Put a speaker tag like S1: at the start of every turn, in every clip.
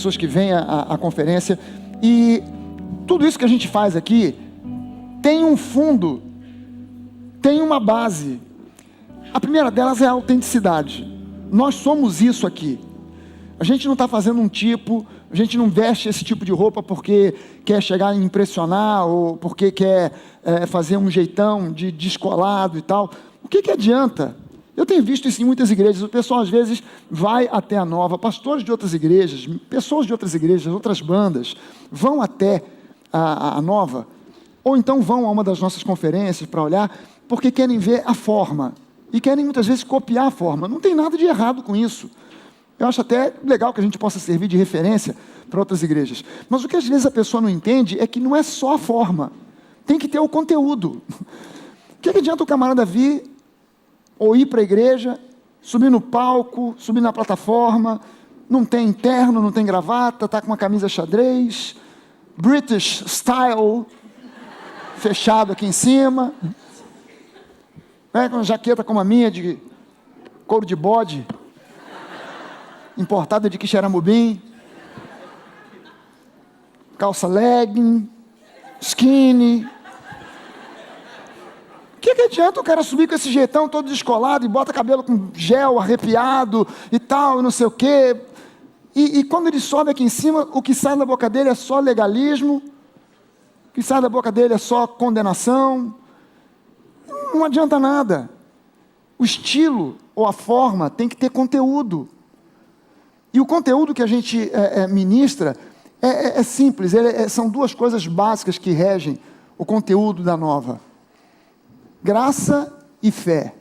S1: pessoas que vêm à conferência, e tudo isso que a gente faz aqui tem um fundo, tem uma base. A primeira delas é a autenticidade. Nós somos isso aqui. A gente não está fazendo um tipo, a gente não veste esse tipo de roupa porque quer chegar e impressionar, ou porque quer fazer um jeitão de descolado e tal. O que adianta? Eu tenho visto isso em muitas igrejas. O pessoal às vezes vai até a Nova, pastores de outras igrejas, pessoas de outras igrejas, outras bandas, vão até a Nova, ou então vão a uma das nossas conferências para olhar, porque querem ver a forma, e querem muitas vezes copiar a forma. Não tem nada de errado com isso. Eu acho até legal que a gente possa servir de referência para outras igrejas. Mas o que às vezes a pessoa não entende é que não é só a forma, tem que ter o conteúdo. O que adianta o camarada vir ou ir para a igreja, subir no palco, subir na plataforma, não tem terno, não tem gravata, está com uma camisa xadrez, British style, fechado aqui em cima, com uma jaqueta como a minha, de couro de bode, importada de Quixeramobim, calça legging, skinny. O que adianta o cara subir com esse jeitão todo descolado e bota cabelo com gel arrepiado e tal, não sei o quê. E quando ele sobe aqui em cima, o que sai da boca dele é só legalismo, o que sai da boca dele é só condenação. Não adianta nada. O estilo ou a forma tem que ter conteúdo. E o conteúdo que a gente ministra é simples, são duas coisas básicas que regem o conteúdo da Nova: graça e fé.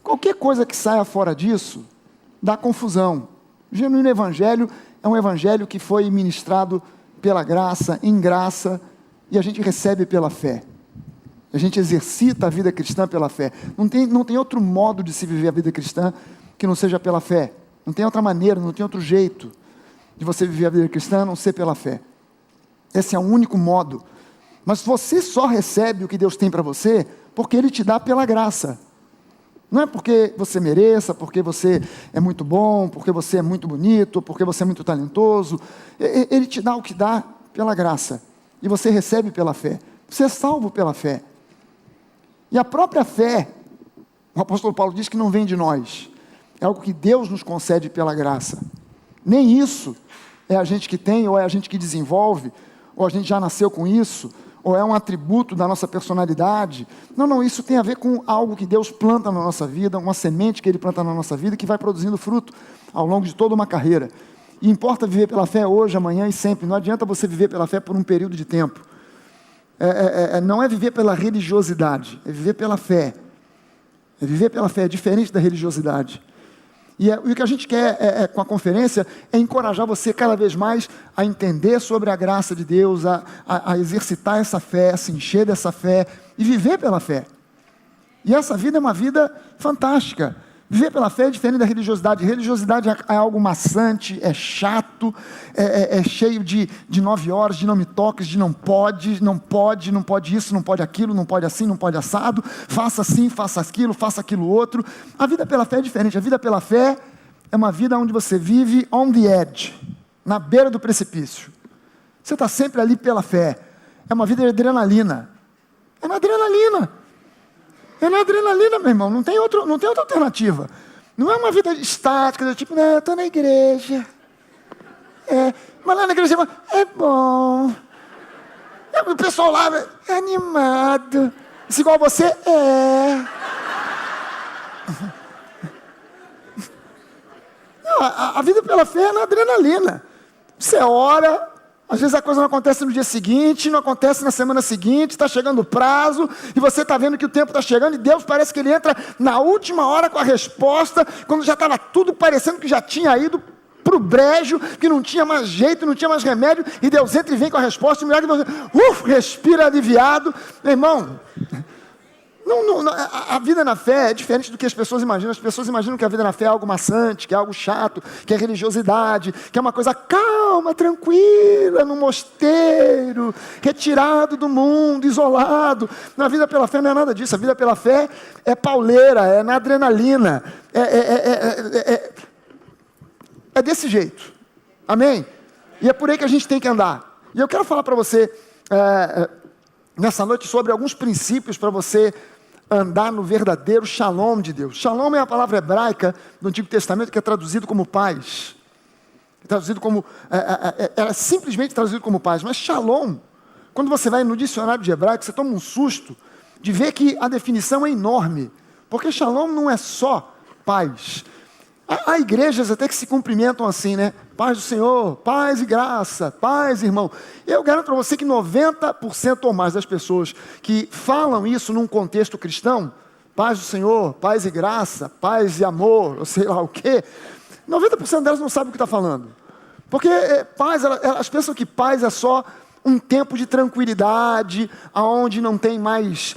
S1: Qualquer coisa que saia fora disso dá confusão. O genuíno evangelho é um evangelho que foi ministrado pela graça, em graça, e a gente recebe pela fé. A gente exercita a vida cristã pela fé. Não tem outro modo de se viver a vida cristã que não seja pela fé. Não tem outra maneira, não tem outro jeito de você viver a vida cristã a não ser pela fé. Esse é o único modo. Mas você só recebe o que Deus tem para você porque Ele te dá pela graça. Não é porque você mereça, porque você é muito bom, porque você é muito bonito, porque você é muito talentoso. Ele te dá o que dá pela graça. E você recebe pela fé. Você é salvo pela fé. E a própria fé, o apóstolo Paulo diz que não vem de nós. É algo que Deus nos concede pela graça. Nem isso é a gente que tem, ou é a gente que desenvolve, ou a gente já nasceu com isso, ou é um atributo da nossa personalidade. Não, isso tem a ver com algo que Deus planta na nossa vida, uma semente que Ele planta na nossa vida, que vai produzindo fruto ao longo de toda uma carreira. E importa viver pela fé hoje, amanhã e sempre. Não adianta você viver pela fé por um período de tempo. Não é viver pela religiosidade, é viver pela fé. É viver pela fé, é diferente da religiosidade. E o que a gente quer com a conferência é encorajar você cada vez mais a entender sobre a graça de Deus, a exercitar essa fé, a se encher dessa fé e viver pela fé. E essa vida é uma vida fantástica. Viver pela fé é diferente da religiosidade. Religiosidade é algo maçante, é chato, é cheio de 9 horas, de não me toques, de não pode isso, não pode aquilo, não pode assim, não pode assado, faça assim, faça aquilo outro. A vida pela fé é diferente. A vida pela fé é uma vida onde você vive on the edge, na beira do precipício. Você está sempre ali pela fé. É uma vida de adrenalina. É na adrenalina. É na adrenalina, meu irmão, não tem outra alternativa. Não é uma vida estática, tipo, não, eu estou na igreja. Mas lá na igreja, é bom. O pessoal lá é animado. Isso igual você é. Não, a vida pela fé é na adrenalina. Você ora. Às vezes a coisa não acontece no dia seguinte, não acontece na semana seguinte, está chegando o prazo, e você está vendo que o tempo está chegando, e Deus parece que Ele entra na última hora com a resposta, quando já estava tudo parecendo que já tinha ido para o brejo, que não tinha mais jeito, não tinha mais remédio, e Deus entra e vem com a resposta, e o milagre, você, respira aliviado. Meu irmão, a vida na fé é diferente do que as pessoas imaginam. As pessoas imaginam que a vida na fé é algo maçante, que é algo chato, que é religiosidade, que é uma coisa calma, tranquila, no mosteiro, retirado do mundo, isolado. Na vida pela fé não é nada disso. A vida pela fé é pauleira, é na adrenalina, é desse jeito. Amém? E é por aí que a gente tem que andar. E eu quero falar para você, nessa noite, sobre alguns princípios para você andar no verdadeiro shalom de Deus. Shalom é a palavra hebraica do Antigo Testamento que é traduzido como paz. É traduzido como, é simplesmente traduzido como paz. Mas shalom, quando você vai no dicionário de hebraico, você toma um susto de ver que a definição é enorme. Porque shalom não é só paz. Há igrejas até que se cumprimentam assim, né? Paz do Senhor, paz e graça, paz, irmão. Eu garanto para você que 90% ou mais das pessoas que falam isso num contexto cristão, paz do Senhor, paz e graça, paz e amor, ou sei lá o quê, 90% delas não sabem o que está falando. Porque paz, elas pensam que paz é só um tempo de tranquilidade, onde não tem mais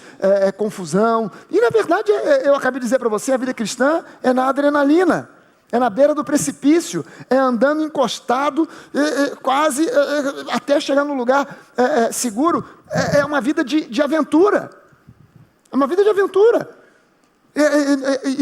S1: confusão. E na verdade, eu acabei de dizer para você, a vida cristã é na adrenalina. É na beira do precipício, é andando encostado, quase até chegar no lugar seguro. É uma vida de aventura. É uma vida de aventura.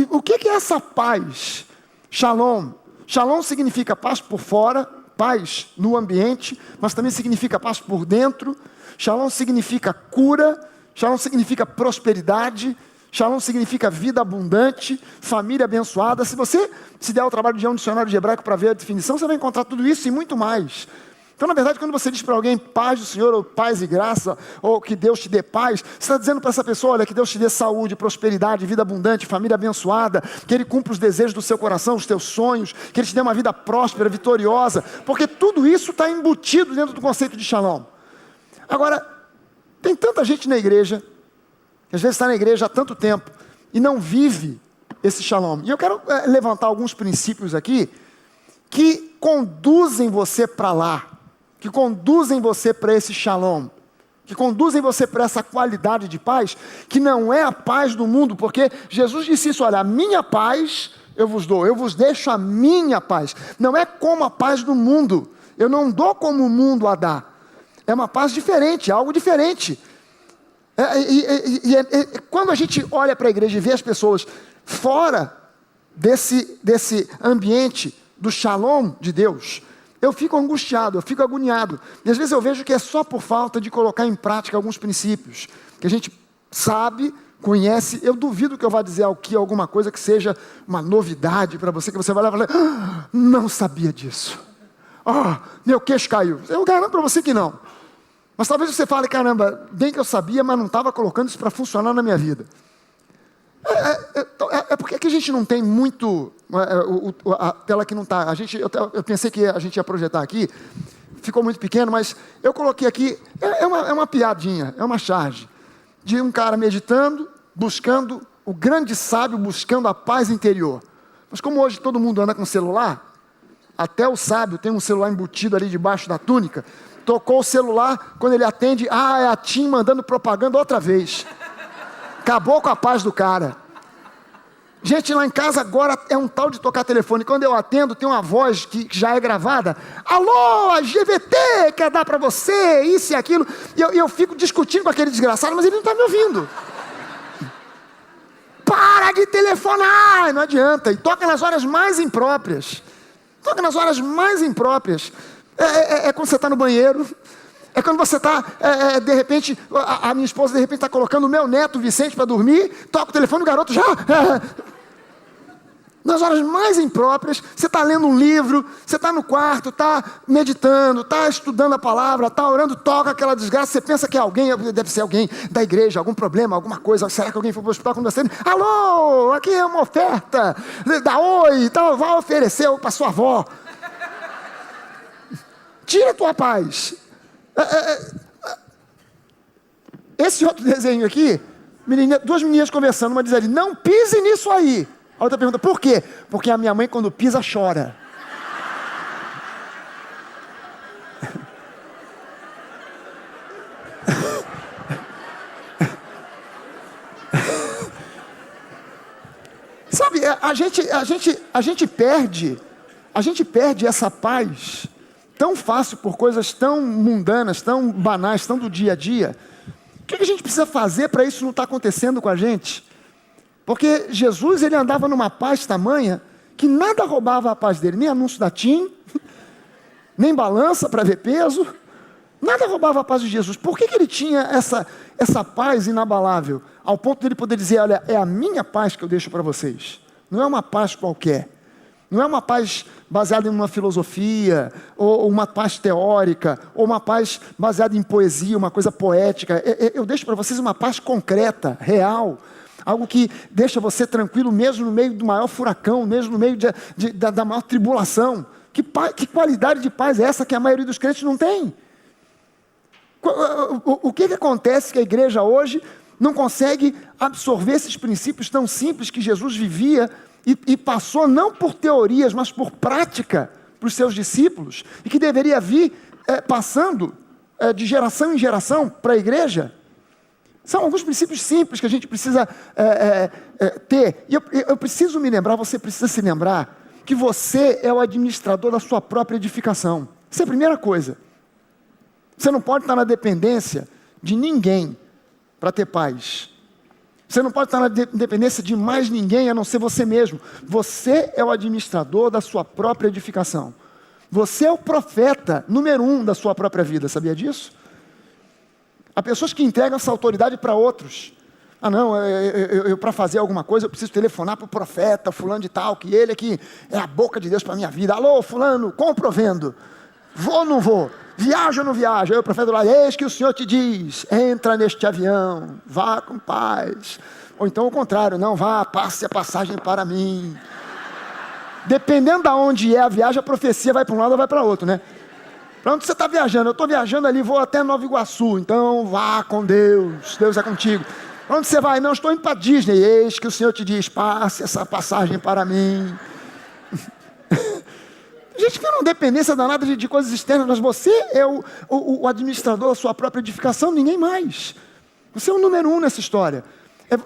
S1: O que é essa paz? Shalom. Shalom significa paz por fora, paz no ambiente, mas também significa paz por dentro. Shalom significa cura, shalom significa prosperidade, shalom significa vida abundante, família abençoada. Se você se der o trabalho de ir a um dicionário de hebraico para ver a definição, você vai encontrar tudo isso e muito mais. Então, na verdade, quando você diz para alguém paz do Senhor, ou paz e graça, ou que Deus te dê paz, você está dizendo para essa pessoa, olha, que Deus te dê saúde, prosperidade, vida abundante, família abençoada, que Ele cumpra os desejos do seu coração, os teus sonhos, que Ele te dê uma vida próspera, vitoriosa, porque tudo isso está embutido dentro do conceito de shalom. Agora, tem tanta gente na igreja, que às vezes está na igreja há tanto tempo, e não vive esse shalom. E eu quero levantar alguns princípios aqui, que conduzem você para lá, que conduzem você para esse shalom, que conduzem você para essa qualidade de paz, que não é a paz do mundo, porque Jesus disse isso, olha, a minha paz eu vos dou, eu vos deixo a minha paz, não é como a paz do mundo, eu não dou como o mundo a dá, é uma paz diferente, é algo diferente. Quando a gente olha para a igreja e vê as pessoas fora desse ambiente do shalom de Deus, eu fico angustiado, eu fico agoniado. E às vezes eu vejo que é só por falta de colocar em prática alguns princípios, que a gente sabe, conhece. Eu duvido que eu vá dizer aqui alguma coisa que seja uma novidade para você, que você vai lá e falar, não sabia disso. Meu queixo caiu. Eu garanto para você que não. Mas talvez você fale, caramba, bem que eu sabia, mas não estava colocando isso para funcionar na minha vida. Porque que a gente não tem muito, a tela que não está, eu pensei que a gente ia projetar aqui, ficou muito pequeno, mas eu coloquei aqui, é uma piadinha, é uma charge, de um cara meditando, buscando, o grande sábio buscando a paz interior. Mas como hoje todo mundo anda com celular, até o sábio tem um celular embutido ali debaixo da túnica, tocou o celular, quando ele atende, é a TIM mandando propaganda outra vez. Acabou com a paz do cara. Gente, lá em casa agora é um tal de tocar telefone. Quando eu atendo, tem uma voz que já é gravada. Alô, a GVT quer dar para você, isso e aquilo. E eu fico discutindo com aquele desgraçado, mas ele não está me ouvindo. Para de telefonar! Não adianta. E toca nas horas mais impróprias. Toca nas horas mais impróprias. É quando você está no banheiro. É quando você está, de repente, a minha esposa de repente está colocando o meu neto Vicente para dormir, toca o telefone, o garoto já... Nas horas mais impróprias, você está lendo um livro, você está no quarto, está meditando, está estudando a palavra, está orando, toca aquela desgraça, você pensa que é alguém, deve ser alguém da igreja, algum problema, alguma coisa, será que alguém foi para o hospital quando você... Alô, aqui é uma oferta, dá oi, então vai oferecer para sua avó. Tira a tua paz. Esse outro desenho aqui, duas meninas conversando, uma diz ali, não pise nisso aí. A outra pergunta, por quê? Porque a minha mãe quando pisa chora. Sabe, a gente perde essa paz tão fácil por coisas tão mundanas, tão banais, tão do dia a dia. O que a gente precisa fazer para isso não estar acontecendo com a gente? Porque Jesus, ele andava numa paz tamanha que nada roubava a paz dele, nem anúncio da TIM, nem balança para ver peso. Nada roubava a paz de Jesus. Por que ele tinha essa paz inabalável? Ao ponto de ele poder dizer, olha, é a minha paz que eu deixo para vocês. Não é uma paz qualquer. Não é uma paz baseada em uma filosofia, ou uma paz teórica, ou uma paz baseada em poesia, uma coisa poética. Eu deixo para vocês uma paz concreta, real. Algo que deixa você tranquilo mesmo no meio do maior furacão, mesmo no meio da maior tribulação. Que qualidade de paz é essa que a maioria dos crentes não tem? O que acontece que a igreja hoje não consegue absorver esses princípios tão simples que Jesus vivia e passou não por teorias, mas por prática para os seus discípulos, e que deveria vir passando de geração em geração para a igreja? São alguns princípios simples que a gente precisa ter. E eu preciso me lembrar, você precisa se lembrar, que você é o administrador da sua própria edificação. Essa é a primeira coisa. Você não pode estar na dependência de ninguém para ter paz. Você não pode estar na dependência de mais ninguém a não ser você mesmo. Você é o administrador da sua própria edificação. Você é o profeta número 1 da sua própria vida, sabia disso? Há pessoas que entregam essa autoridade para outros. Ah não, eu para fazer alguma coisa eu preciso telefonar para o profeta, fulano de tal, que ele aqui é a boca de Deus para a minha vida. Alô, fulano, compro ou vendo? Vou ou não vou? Viaja ou não viaja? Aí o profeta do lado, eis que o Senhor te diz, entra neste avião, vá com paz. Ou então o contrário, não vá, passe a passagem para mim. Dependendo de onde é a viagem, a profecia vai para um lado ou vai para outro, né? Para onde você está viajando? Eu estou viajando ali, vou até Nova Iguaçu, então vá com Deus, Deus é contigo. Para onde você vai? Não, estou indo para Disney, eis que o Senhor te diz, passe essa passagem para mim. A gente fica numa dependência danada de coisas externas, mas você é o administrador da sua própria edificação, ninguém mais. Você é o número 1 nessa história.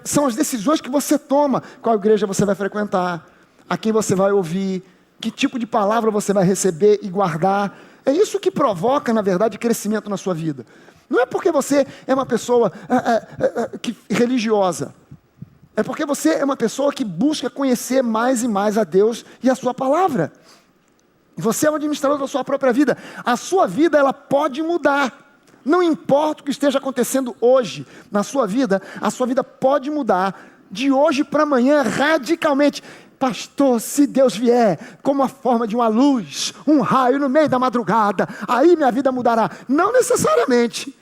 S1: São as decisões que você toma, qual igreja você vai frequentar, a quem você vai ouvir, que tipo de palavra você vai receber e guardar. É isso que provoca, na verdade, crescimento na sua vida. Não é porque você é uma pessoa religiosa. É porque você é uma pessoa que busca conhecer mais e mais a Deus e a sua palavra. Você é o administrador da sua própria vida. A sua vida, ela pode mudar. Não importa o que esteja acontecendo hoje na sua vida, a sua vida pode mudar de hoje para amanhã radicalmente. Pastor, se Deus vier como a forma de uma luz, um raio no meio da madrugada, aí minha vida mudará. Não necessariamente.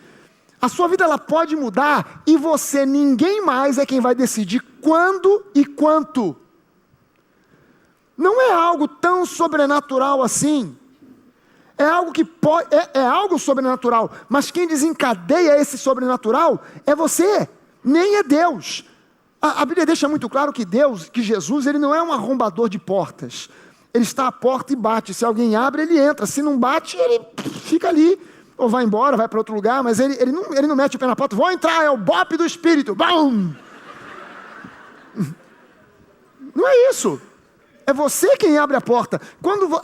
S1: A sua vida ela pode mudar e você, ninguém mais é quem vai decidir quando e quanto. Não é algo tão sobrenatural assim. É algo que pode, é algo sobrenatural, mas quem desencadeia esse sobrenatural é você, nem é Deus. A Bíblia deixa muito claro que Jesus, ele não é um arrombador de portas. Ele está à porta e bate. Se alguém abre, ele entra. Se não bate, ele fica ali. Ou vai embora, vai para outro lugar, mas ele não mete o pé na porta. Vou entrar, é o bope do Espírito. Bum! Não é isso. É você quem abre a porta. Quando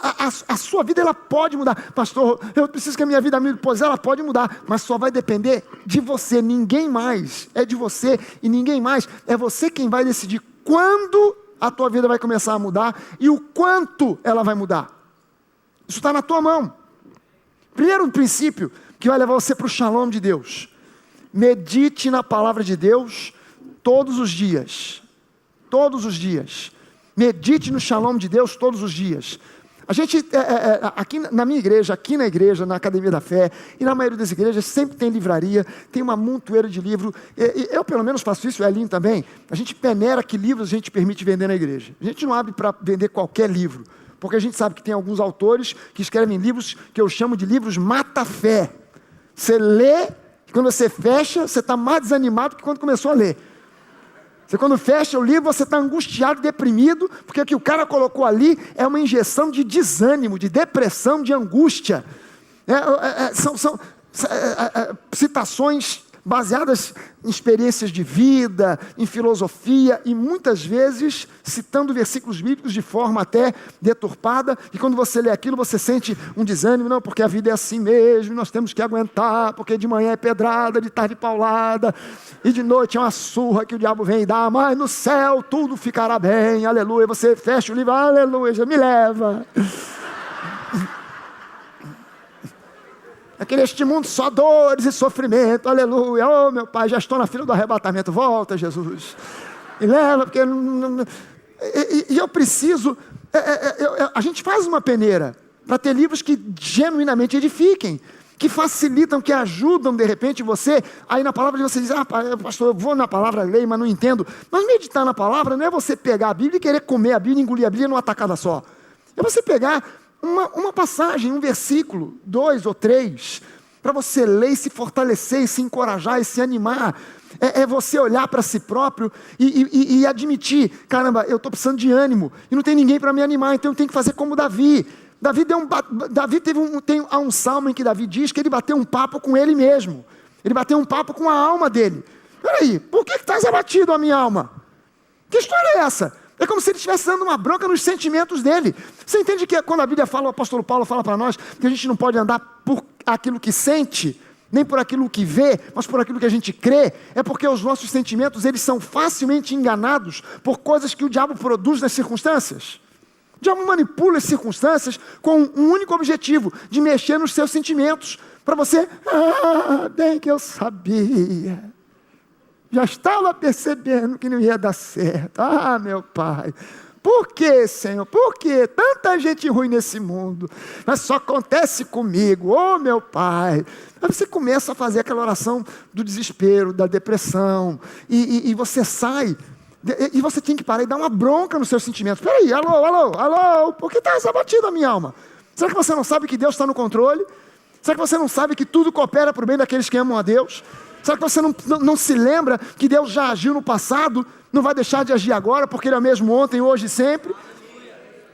S1: a sua vida ela pode mudar. Pastor, eu preciso que a minha vida mude. Pois ela pode mudar, mas só vai depender de você. Ninguém mais. É de você e ninguém mais. É você quem vai decidir quando a tua vida vai começar a mudar e o quanto ela vai mudar. Isso está na tua mão. Primeiro princípio que vai levar você para o shalom de Deus. Medite na palavra de Deus todos os dias. Todos os dias. Medite no shalom de Deus todos os dias. A gente, aqui na minha igreja, aqui na igreja, na Academia da Fé, e na maioria das igrejas, sempre tem livraria, tem uma montoeira de livro. Eu, pelo menos, faço isso, o Elinho também. A gente peneira que livros a gente permite vender na igreja. A gente não abre para vender qualquer livro, porque a gente sabe que tem alguns autores que escrevem livros que eu chamo de livros mata-fé. Você lê, quando você fecha, você está mais desanimado que quando começou a ler. Você quando fecha o livro, você está angustiado, deprimido, porque o que o cara colocou ali é uma injeção de desânimo, de depressão, de angústia. São citações baseadas em experiências de vida, em filosofia, e muitas vezes citando versículos bíblicos de forma até deturpada, e quando você lê aquilo, você sente um desânimo, não, porque a vida é assim mesmo, nós temos que aguentar, porque de manhã é pedrada, de tarde paulada, e de noite é uma surra que o diabo vem e dá, mas no céu tudo ficará bem, aleluia, você fecha o livro, aleluia, já me leva. Aquele este mundo só dores e sofrimento, aleluia. Oh, meu Pai, já estou na fila do arrebatamento. Volta, Jesus. E leva, porque... E eu preciso... a gente faz uma peneira para ter livros que genuinamente edifiquem, que facilitam, que ajudam, de repente, você. Aí na palavra você diz, pastor, eu vou na palavra, leio, mas não entendo. Mas meditar na palavra não é você pegar a Bíblia e querer comer a Bíblia, engolir a Bíblia numa tacada só. É você pegar uma passagem, um versículo, 2 ou 3, para você ler e se fortalecer, e se encorajar, e se animar. É você olhar para si próprio e admitir, caramba, eu estou precisando de ânimo, e não tem ninguém para me animar, então eu tenho que fazer como Davi. Há um salmo em que Davi diz que ele bateu um papo com ele mesmo. Ele bateu um papo com a alma dele. Peraí, por que estás abatido, a minha alma? Que história é essa? É como se ele estivesse dando uma bronca nos sentimentos dele. Você entende que quando a Bíblia fala, o apóstolo Paulo fala para nós, que a gente não pode andar por aquilo que sente, nem por aquilo que vê, mas por aquilo que a gente crê, é porque os nossos sentimentos, eles são facilmente enganados por coisas que o diabo produz nas circunstâncias. O diabo manipula as circunstâncias com um único objetivo, de mexer nos seus sentimentos, para você, bem que eu sabia, já estava percebendo que não ia dar certo, meu Pai, por que, Senhor, por que tanta gente ruim nesse mundo, mas só acontece comigo, meu Pai. Aí você começa a fazer aquela oração do desespero, da depressão, e você sai. E você tem que parar e dar uma bronca nos seus sentimentos. Peraí, alô, por que está abatido a minha alma? Será que você não sabe que Deus está no controle? Será que você não sabe que tudo coopera para o bem daqueles que amam a Deus? Será que você não se lembra que Deus já agiu no passado, não vai deixar de agir agora, porque Ele é o mesmo ontem, hoje e sempre?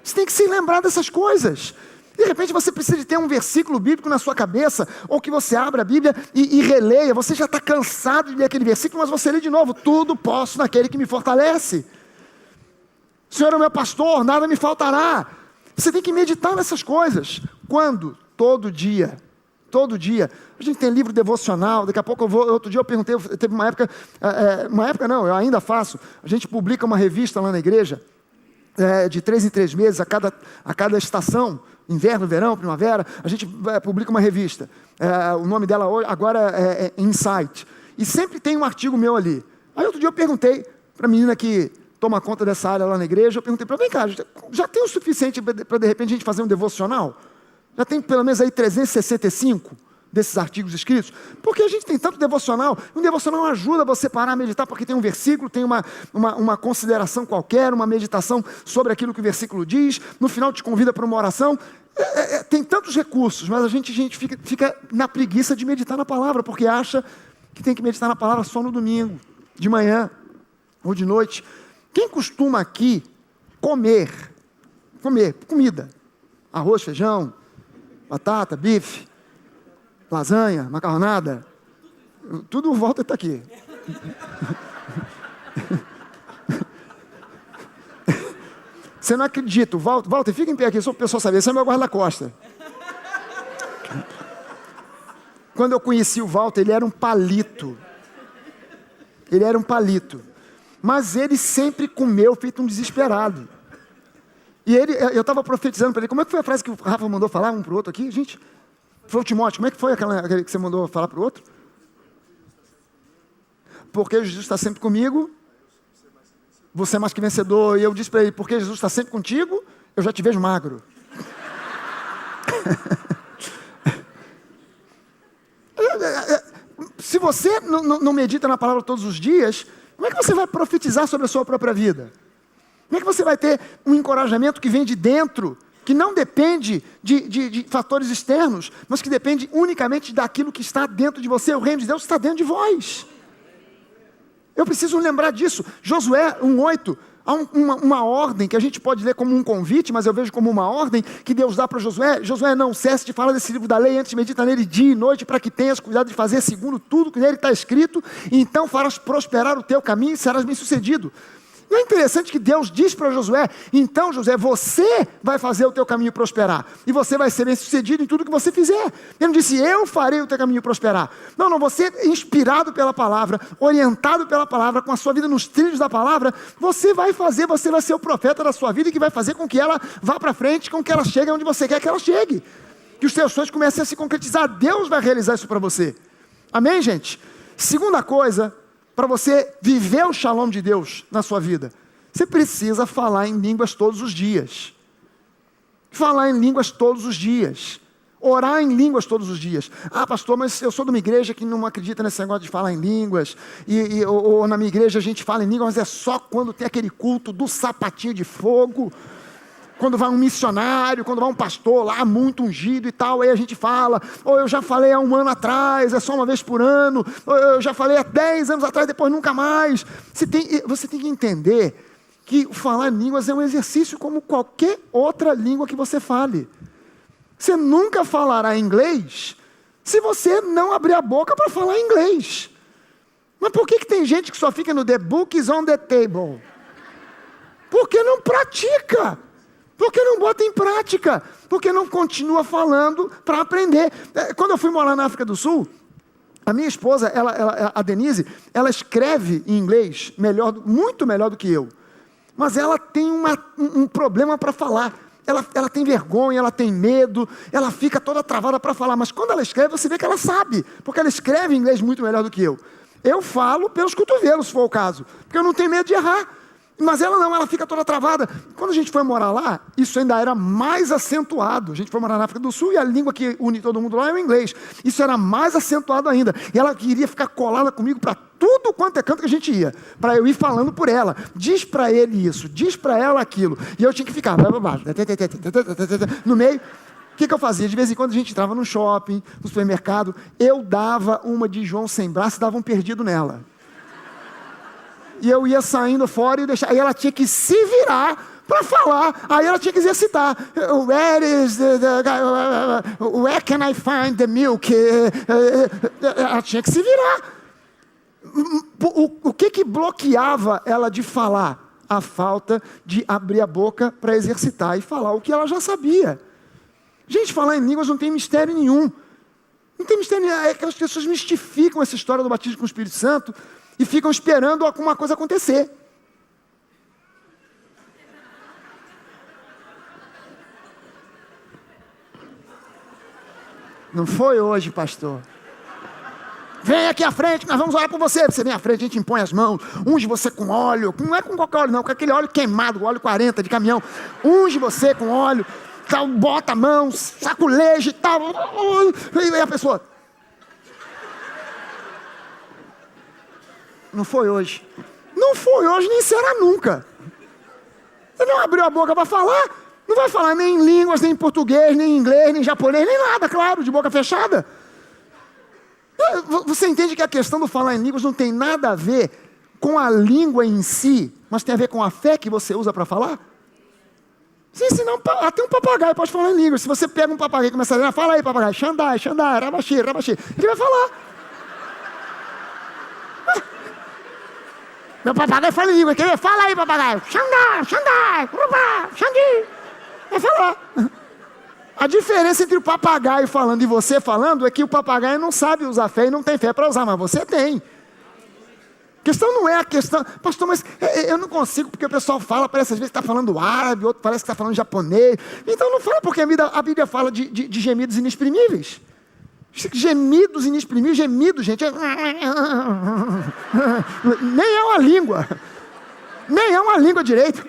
S1: Você tem que se lembrar dessas coisas. De repente você precisa de ter um versículo bíblico na sua cabeça, ou que você abra a Bíblia e releia. Você já está cansado de ler aquele versículo, mas você lê de novo. Tudo posso naquele que me fortalece. O Senhor é o meu pastor, nada me faltará. Você tem que meditar nessas coisas. Quando? Todo dia. Todo dia. A gente tem livro devocional, daqui a pouco outro dia eu perguntei, teve uma época não, eu ainda faço, a gente publica uma revista lá na igreja, de 3 em 3 meses, a cada estação, inverno, verão, primavera, a gente publica uma revista, o nome dela agora é Insight, e sempre tem um artigo meu ali. Aí outro dia eu perguntei para a menina que toma conta dessa área lá na igreja, eu perguntei para ela, vem cá, já tem o suficiente para de repente a gente fazer um devocional? Já tem pelo menos aí 365 desses artigos escritos, porque a gente tem tanto devocional. Um devocional ajuda você a parar a meditar, porque tem um versículo, tem uma consideração qualquer, uma meditação sobre aquilo que o versículo diz, no final te convida para uma oração. Tem tantos recursos, mas a gente fica na preguiça de meditar na palavra, porque acha que tem que meditar na palavra só no domingo, de manhã ou de noite. Quem costuma aqui comer comida, arroz, feijão, batata, bife, lasanha, macarronada, tudo volta está aqui. Você não acredita, Walter, fica em pé aqui, só para o pessoal saber, esse é meu guarda-costa. Quando eu conheci o Walter, ele era um palito. Mas ele sempre comeu feito um desesperado. E eu estava profetizando para ele, como é que foi a frase que o Rafa mandou falar um para o outro aqui, gente? Foi o Timóteo, como é que foi aquele que você mandou falar para o outro? Porque Jesus está sempre comigo, você é mais que vencedor. E eu disse para ele, porque Jesus está sempre contigo, eu já te vejo magro. Se você não medita na palavra todos os dias, como é que você vai profetizar sobre a sua própria vida? Como é que você vai ter um encorajamento que vem de dentro, que não depende de fatores externos, mas que depende unicamente daquilo que está dentro de você? O reino de Deus está dentro de vós. Eu preciso lembrar disso. Josué 1:8, há uma ordem que a gente pode ler como um convite, mas eu vejo como uma ordem que Deus dá para Josué. Josué, não cesse de falar desse livro da lei, antes medita nele dia e noite, para que tenhas cuidado de fazer segundo tudo que nele está escrito, e então farás prosperar o teu caminho e serás bem sucedido. Não é interessante que Deus diz para Josué, então Josué, você vai fazer o teu caminho prosperar, e você vai ser bem sucedido em tudo que você fizer. Ele não disse, eu farei o teu caminho prosperar. Não, você inspirado pela palavra, orientado pela palavra, com a sua vida nos trilhos da palavra, você vai ser o profeta da sua vida, que vai fazer com que ela vá para frente, com que ela chegue onde você quer que ela chegue. que os seus sonhos comecem a se concretizar. Deus vai realizar isso para você. Amém, gente? Segunda coisa, para você viver o shalom de Deus na sua vida, você precisa falar em línguas todos os dias. Falar em línguas todos os dias. Orar em línguas todos os dias. Ah, pastor, mas eu sou de uma igreja que não acredita nesse negócio de falar em línguas. Ou na minha igreja a gente fala em línguas, mas é só quando tem aquele culto do sapatinho de fogo. Quando vai um missionário, quando vai um pastor lá muito ungido e tal, aí a gente fala. Ou eu já falei há 1 ano atrás, é só uma vez por ano. Ou eu já falei há 10 anos atrás, depois nunca mais. Você tem que entender que falar em línguas é um exercício como qualquer outra língua que você fale. Você nunca falará inglês se você não abrir a boca para falar inglês. Mas por que tem gente que só fica no the book is on the table? Porque não pratica. Porque não bota em prática. Porque não continua falando para aprender. Quando eu fui morar na África do Sul, a minha esposa, a Denise, ela escreve em inglês muito melhor do que eu. Mas ela tem um problema para falar. Ela tem vergonha, ela tem medo, ela fica toda travada para falar. Mas quando ela escreve, você vê que ela sabe. Porque ela escreve em inglês muito melhor do que eu. Eu falo pelos cotovelos, se for o caso. Porque eu não tenho medo de errar. Mas ela não, ela fica toda travada. Quando a gente foi morar lá, isso ainda era mais acentuado. A gente foi morar na África do Sul e a língua que une todo mundo lá é o inglês. Isso era mais acentuado ainda. E ela queria ficar colada comigo para tudo quanto é canto que a gente ia. Para eu ir falando por ela. Diz para ele isso, diz para ela aquilo. E eu tinha que ficar no meio. O que eu fazia? De vez em quando a gente entrava no shopping, no supermercado, eu dava uma de João sem braço e dava um perdido nela. E eu ia saindo fora e deixava. Aí ela tinha que se virar para falar. Aí ela tinha que exercitar. Where can I find the milk? Ela tinha que se virar. O que bloqueava ela de falar? A falta de abrir a boca para exercitar e falar o que ela já sabia. Gente, falar em línguas não tem mistério nenhum. Não tem mistério nenhum. É que as pessoas mistificam essa história do batismo com o Espírito Santo e ficam esperando alguma coisa acontecer. Não foi hoje, pastor. Vem aqui à frente, nós vamos orar por você. Você vem à frente, a gente impõe as mãos. Unge você com óleo. Não é com qualquer óleo, não. Com aquele óleo queimado, óleo 40 de caminhão. Unge você com óleo. Tal, bota a mão, saculeja e tal. E a pessoa... Não foi hoje. Não foi hoje, nem será nunca. Você não abriu a boca para falar. Não vai falar nem em línguas, nem em português, nem em inglês, nem em japonês, nem nada, claro, de boca fechada. Você entende que a questão do falar em línguas não tem nada a ver com a língua em si, mas tem a ver com a fé que você usa para falar? Sim, senão até um papagaio pode falar em línguas. Se você pega um papagaio e começa a dizer, fala aí papagaio, Xandai, Xandai, Rabaxi, Rabaxi, ele vai falar. Meu papagaio fala em língua, quer ver? Fala aí papagaio, Xandai, Xandai, Urubá, Xandi, vai falar. A diferença entre o papagaio falando e você falando é que o papagaio não sabe usar fé e não tem fé para usar, mas você tem. A questão não é a questão... Pastor, mas eu não consigo, porque o pessoal fala, parece às vezes que está falando árabe, outro parece que está falando japonês. Então não fala, porque a Bíblia fala de gemidos inexprimíveis. Gemidos inexprimíveis, gemidos, gente. Nem é uma língua. Nem é uma língua direito.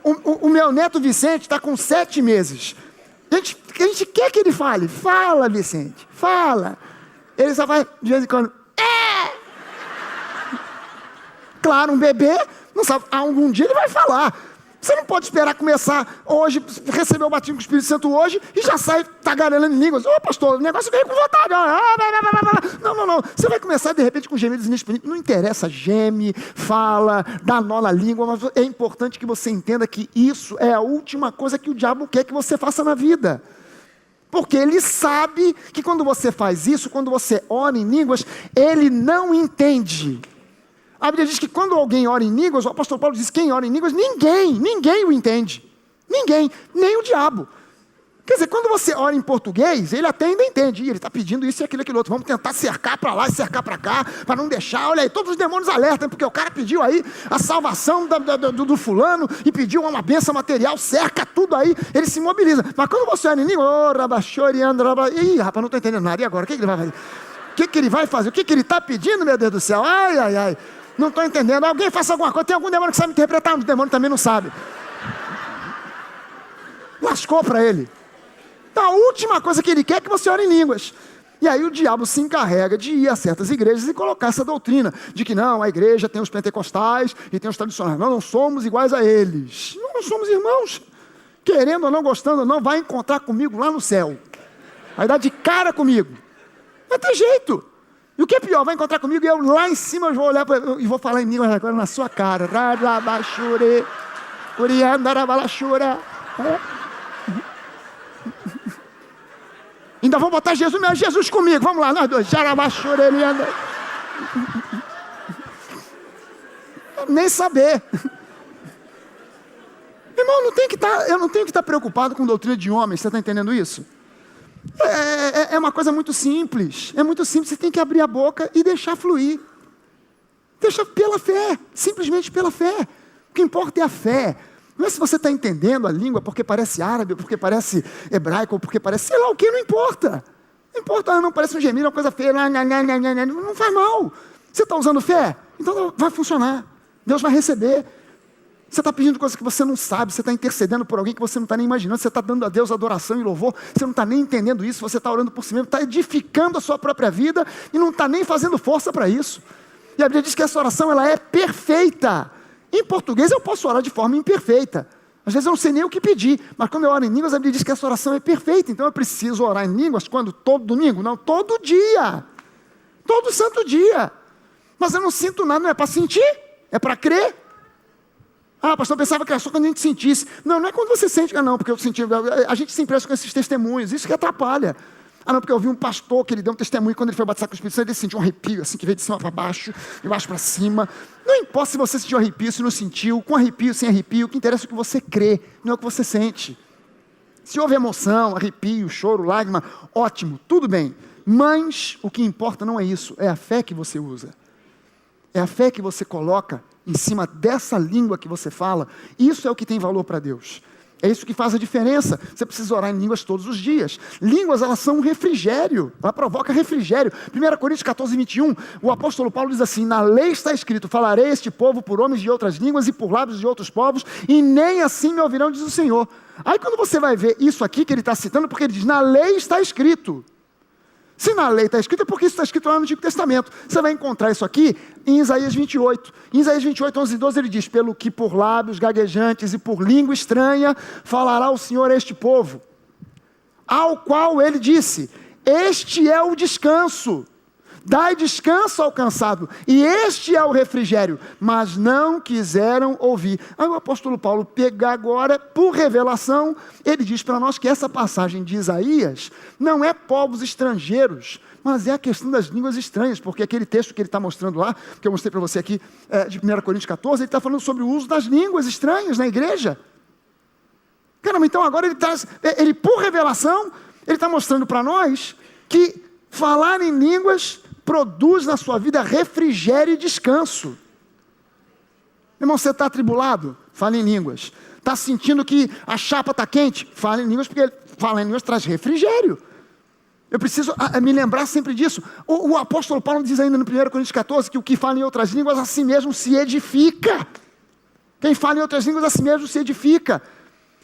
S1: O meu neto Vicente está com 7 meses. A gente quer que ele fale. Fala, Vicente, fala. Ele só vai, de vez em quando... Claro, um bebê, não sabe, algum dia ele vai falar. Você não pode esperar começar hoje, receber o batismo com o Espírito Santo hoje e já sai tagarelando em línguas. Ô pastor, o negócio veio com vontade. Não. Você vai começar de repente com gemidos inexprimíveis. Não interessa, geme, fala, dá nó na língua, mas é importante que você entenda que isso é a última coisa que o diabo quer que você faça na vida. Porque ele sabe que quando você faz isso, quando você ora em línguas, ele não entende. A Bíblia diz que quando alguém ora em línguas, o apóstolo Paulo diz que quem ora em línguas, ninguém o entende. Ninguém, nem o diabo. Quer dizer, quando você ora em português, ele até ainda entende. Ele está pedindo isso e aquilo, aquilo outro. Vamos tentar cercar para lá e cercar para cá, para não deixar. Olha aí, todos os demônios alertam, porque o cara pediu aí a salvação do fulano e pediu uma bênção material, cerca tudo aí, ele se mobiliza. Mas quando você ora em língua, ih, rapaz, não estou entendendo nada. E agora? O que ele vai fazer? O que ele vai fazer? O que ele está pedindo, meu Deus do céu? Ai, ai, ai. Não estou entendendo. Alguém faça alguma coisa. Tem algum demônio que sabe interpretar? O demônio também não sabe. Lascou para ele. Então, a última coisa que ele quer é que você ore em línguas. E aí o diabo se encarrega de ir a certas igrejas e colocar essa doutrina de que não, a igreja tem os pentecostais e tem os tradicionais. Nós não somos iguais a eles. Não somos irmãos. Querendo ou não, gostando ou não, vai encontrar comigo lá no céu. Vai dar de cara comigo. Não tem jeito. E o que é pior, vai encontrar comigo e eu lá em cima eu vou olhar e vou falar em línguas agora na sua cara. Ainda vou botar Jesus comigo. Vamos lá, nós dois. Nem saber. Irmão, eu não tenho que estar preocupado com doutrina de homens. Você está entendendo isso? É uma coisa muito simples. É muito simples. Você tem que abrir a boca e deixar fluir. Deixa pela fé. Simplesmente pela fé. O que importa é a fé. Não é se você está entendendo a língua porque parece árabe, porque parece hebraico, ou porque parece sei lá o que, não importa. Não importa, não parece um gemido, uma coisa feia, não faz mal. Você está usando fé? Então vai funcionar. Deus vai receber. Você está pedindo coisas que você não sabe, você está intercedendo por alguém que você não está nem imaginando, você está dando a Deus adoração e louvor, você não está nem entendendo isso, você está orando por si mesmo, está edificando a sua própria vida e não está nem fazendo força para isso. E a Bíblia diz que essa oração ela é perfeita. Em português eu posso orar de forma imperfeita. Às vezes eu não sei nem o que pedir, mas quando eu oro em línguas, a Bíblia diz que essa oração é perfeita. Então eu preciso orar em línguas quando? Todo domingo? Não, todo dia. Todo santo dia. Mas eu não sinto nada, não é para sentir, é para crer. Ah, pastor, eu pensava que era só quando a gente sentisse. Não, não é quando você sente, não, porque eu senti. A gente se impressa com esses testemunhos, isso que atrapalha. Ah, não, porque eu vi um pastor que ele deu um testemunho quando ele foi batizar com o Espírito Santo, ele sentiu um arrepio, assim, que veio de cima para baixo, de baixo para cima. Não importa se você sentiu arrepio, se não sentiu, com arrepio, sem arrepio, o que interessa é o que você crê, não é o que você sente. Se houve emoção, arrepio, choro, lágrima, ótimo, tudo bem. Mas o que importa não é isso, é a fé que você usa. É a fé que você coloca em cima dessa língua que você fala. Isso é o que tem valor para Deus. É isso que faz a diferença. Você precisa orar em línguas todos os dias. Línguas, elas são um refrigério. Ela provoca refrigério. 1 Coríntios 14, 21, o apóstolo Paulo diz assim: na lei está escrito, falarei este povo por homens de outras línguas e por lábios de outros povos, e nem assim me ouvirão, diz o Senhor. Aí quando você vai ver isso aqui que ele está citando, porque ele diz, na lei está escrito. Se na lei está escrito, é porque isso está escrito lá no Antigo Testamento. Você vai encontrar isso aqui em Isaías 28. Em Isaías 28, 11 e 12, ele diz, pelo que por lábios gaguejantes e por língua estranha falará o Senhor a este povo, ao qual ele disse, este é o descanso, dai descanso ao cansado, e este é o refrigério, mas não quiseram ouvir. Aí o apóstolo Paulo pega agora, por revelação, ele diz para nós que essa passagem de Isaías não é povos estrangeiros, mas é a questão das línguas estranhas, porque aquele texto que ele está mostrando lá, que eu mostrei para você aqui, de 1 Coríntios 14, ele está falando sobre o uso das línguas estranhas na igreja. Caramba, então agora ele por revelação, ele está mostrando para nós que falar em línguas produz na sua vida refrigério e descanso. Irmão, você está atribulado? Fala em línguas. Está sentindo que a chapa está quente? Fala em línguas, porque falar em línguas traz refrigério. Eu preciso me lembrar sempre disso. O apóstolo Paulo diz ainda no 1 Coríntios 14 que o que fala em outras línguas a si mesmo se edifica. Quem fala em outras línguas a si mesmo se edifica.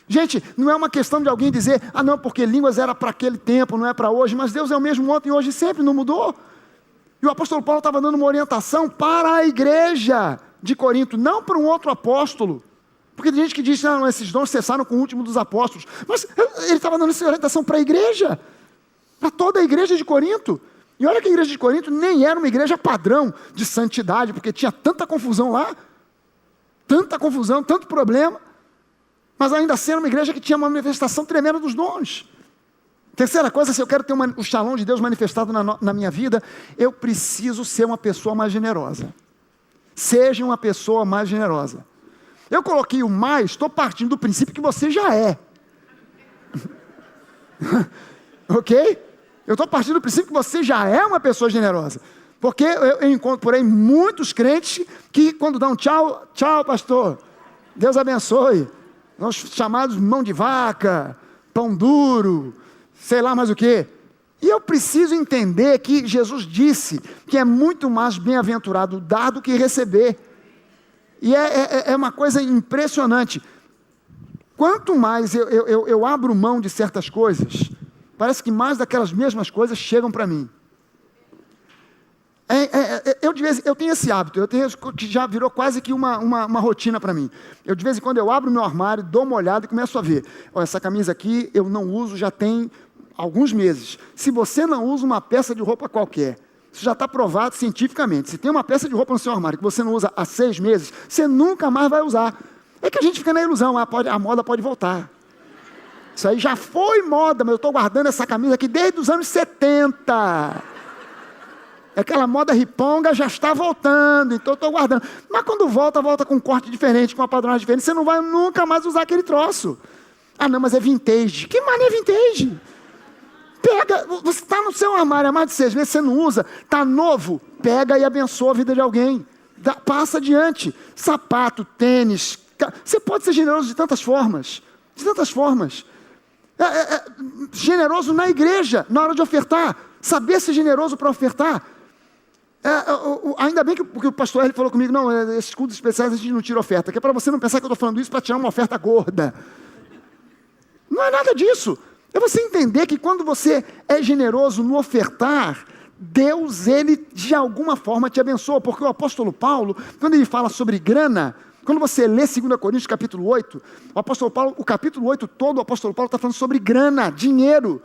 S1: Gente, não é uma questão de alguém dizer, ah não, porque línguas era para aquele tempo, não é para hoje, mas Deus é o mesmo ontem, hoje e sempre, não mudou. E o apóstolo Paulo estava dando uma orientação para a igreja de Corinto, não para um outro apóstolo. Porque tem gente que diz, não, esses dons cessaram com o último dos apóstolos. Mas ele estava dando essa orientação para a igreja, para toda a igreja de Corinto. E olha que a igreja de Corinto nem era uma igreja padrão de santidade, porque tinha tanta confusão lá, tanta confusão, tanto problema. Mas ainda assim era uma igreja que tinha uma manifestação tremenda dos dons. Terceira coisa, se eu quero ter o shalom de Deus manifestado na minha vida, eu preciso ser uma pessoa mais generosa. Seja uma pessoa mais generosa. Eu coloquei o mais, estou partindo do princípio que você já é. Ok? Eu estou partindo do princípio que você já é uma pessoa generosa. Porque eu encontro por aí muitos crentes que quando dão tchau, tchau pastor, Deus abençoe, nós chamados mão de vaca, pão duro, sei lá mais o quê. E eu preciso entender que Jesus disse que é muito mais bem-aventurado dar do que receber. E é uma coisa impressionante. Quanto mais eu abro mão de certas coisas, parece que mais daquelas mesmas coisas chegam para mim. Eu tenho esse hábito, que já virou quase que uma rotina para mim. Eu, de vez em quando, eu abro o meu armário, dou uma olhada e começo a ver. Olha, essa camisa aqui eu não uso já tem alguns meses. Se você não usa uma peça de roupa qualquer, isso já está provado cientificamente. Se tem uma peça de roupa no seu armário que você não usa há 6 meses, você nunca mais vai usar. É que a gente fica na ilusão, a moda pode voltar. Isso aí já foi moda, mas eu estou guardando essa camisa aqui desde os anos 70. Aquela moda riponga já está voltando, então eu estou guardando. Mas quando volta com um corte diferente, com uma padrão diferente, você não vai nunca mais usar aquele troço. Ah não, mas é vintage. Que mané vintage? Pega, você está no seu armário há mais de 6 meses, você não usa, está novo, pega e abençoa a vida de alguém. Passa adiante. Sapato, tênis, você pode ser generoso de tantas formas. De tantas formas. Generoso na igreja, na hora de ofertar. Saber ser generoso para ofertar. Ainda bem que o pastor Hélio falou comigo, não, esses cultos especiais a gente não tira oferta, que é para você não pensar que eu estou falando isso para tirar uma oferta gorda. Não é nada disso. É você entender que quando você é generoso no ofertar, Deus, Ele de alguma forma te abençoa, porque o apóstolo Paulo, quando ele fala sobre grana, quando você lê 2 Coríntios capítulo 8, o apóstolo Paulo, o capítulo 8 todo, o apóstolo Paulo está falando sobre grana, dinheiro.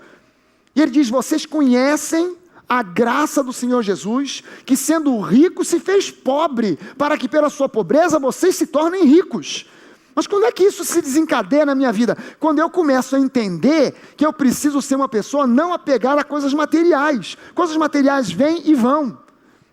S1: E ele diz, vocês conhecem a graça do Senhor Jesus, que sendo rico se fez pobre, para que pela sua pobreza vocês se tornem ricos. Mas quando é que isso se desencadeia na minha vida? Quando eu começo a entender que eu preciso ser uma pessoa não apegada a coisas materiais. Coisas materiais vêm e vão.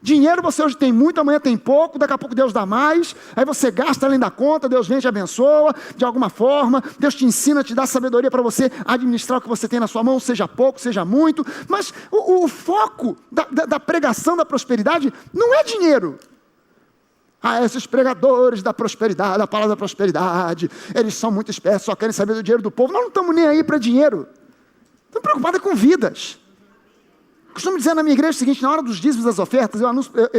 S1: Dinheiro você hoje tem muito, amanhã tem pouco, daqui a pouco Deus dá mais, aí você gasta além da conta, Deus vem e te abençoa, de alguma forma, Deus te ensina, te dá sabedoria para você administrar o que você tem na sua mão, seja pouco, seja muito, mas o foco da pregação da prosperidade não é dinheiro. Esses pregadores da prosperidade, da palavra da prosperidade, eles são muito espertos, só querem saber do dinheiro do povo. Nós não estamos nem aí para dinheiro, estamos preocupados com vidas. Costumo dizer na minha igreja o seguinte, na hora dos dízimos das ofertas,